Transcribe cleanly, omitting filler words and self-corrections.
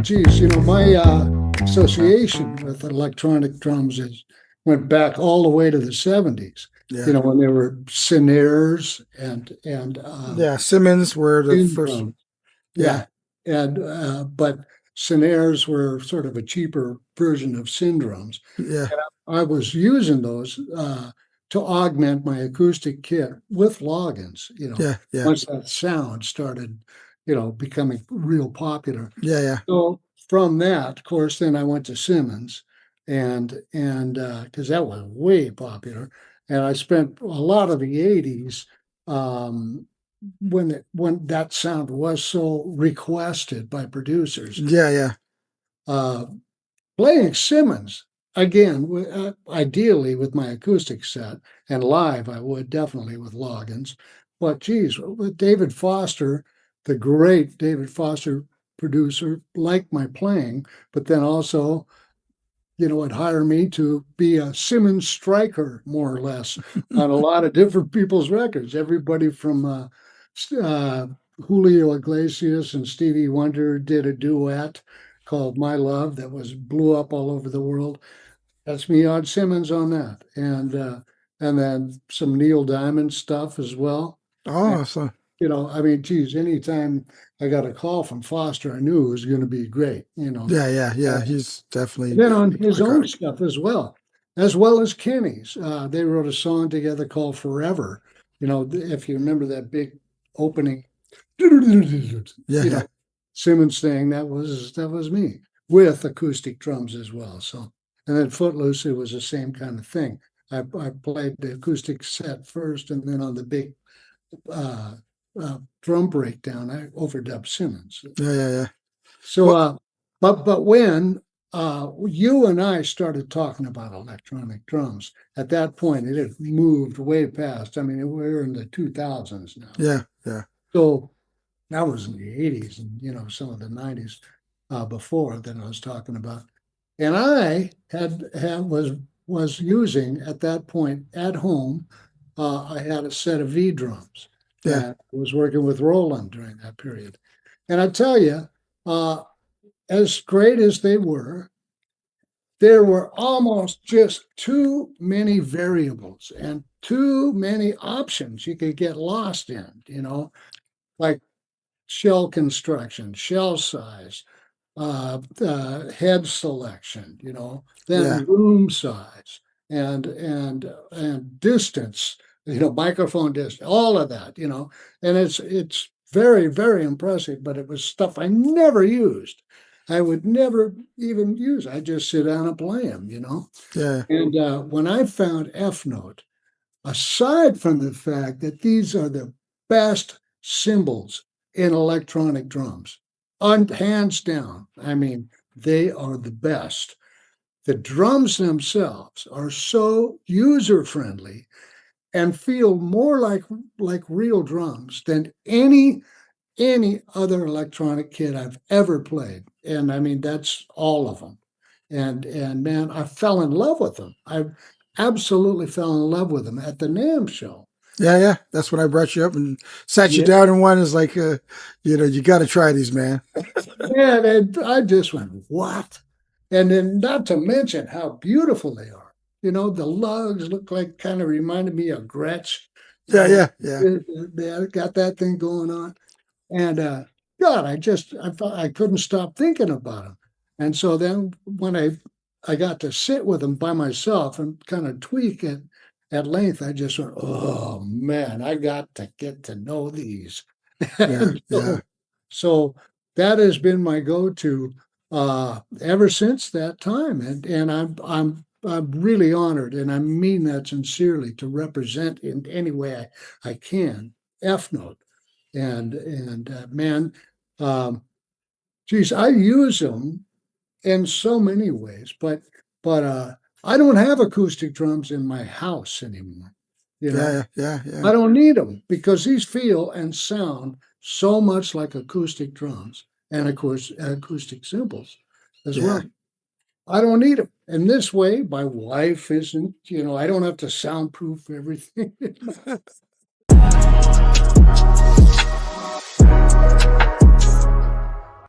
geez, my association with electronic drums went back all the way to the 70s. Yeah. When there were Synares and Yeah, Simmons were the first. drums. Yeah. And but Synares were sort of a cheaper version of drums. Yeah. I was using those to augment my acoustic kit with Loggins. Yeah. Yeah. Once that sound started, becoming real popular. Yeah. Yeah. So from that, of course, then I went to Simmons, and because that was way popular, and I spent a lot of the '80s when that sound was so requested by producers. Yeah. Yeah. Playing Simmons again, ideally with my acoustic set, and live I would definitely with Loggins. But geez, with David Foster, the great David Foster producer, liked my playing, but then also, would hire me to be a Simmons striker, more or less, on a lot of different people's records. Everybody from Julio Iglesias and Stevie Wonder did a duet called My Love that blew up all over the world. That's me on Simmons on that. And then some Neil Diamond stuff as well. Oh, so geez, anytime I got a call from Foster, I knew it was going to be great, yeah, yeah, yeah. He's definitely then on his own stuff as well as Kenny's. They wrote a song together called Forever. If you remember that big opening, yeah. Simmons thing, that was me with acoustic drums as well. So, and then Footloose, it was the same kind of thing. I played the acoustic set first, and then on the big drum breakdown, I overdubbed Simmons. Yeah, yeah, yeah. So, but when you and I started talking about electronic drums, at that point it had moved way past. I mean, we're in the 2000s now. Yeah, yeah. So that was in the 80s and some of the 90s before that I was talking about. And I was using at that point at home. I had a set of eDrums. Yeah. I was working with Roland during that period. And I tell you, as great as they were, there were almost just too many variables and too many options you could get lost in, like shell construction, shell size, head selection, then room size and distance, microphone distance, all of that, and it's very, very impressive, but it was stuff I never used. I would never even use. I just sit down and play them, Yeah. And when I found EFNOTE, aside from the fact that these are the best cymbals in electronic drums, hands down, I mean, they are the best. The drums themselves are so user-friendly and feel more like real drums than any other electronic kit I've ever played. And I mean, that's all of them. And man, I fell in love with them. I absolutely fell in love with them at the NAMM show. Yeah, yeah. That's when I brought you up and sat you down, and one is like, you got to try these, man. And I just went, what? And then not to mention how beautiful they are. The lugs look like, kind of reminded me of Gretsch. Yeah, yeah, yeah. They got that thing going on. And God, I couldn't stop thinking about them. And so then when I got to sit with them by myself and kind of tweak it at length, I just went, oh man, I got to get to know these. So that has been my go-to ever since that time. And I'm really honored, and I mean that sincerely, to represent in any way I can EFNOTE. And man, geez, I use them in so many ways, but I don't have acoustic drums in my house anymore. Yeah. I don't need them because these feel and sound so much like acoustic drums, and of course acoustic cymbals as well. I don't need them. And this way, my wife isn't, I don't have to soundproof everything.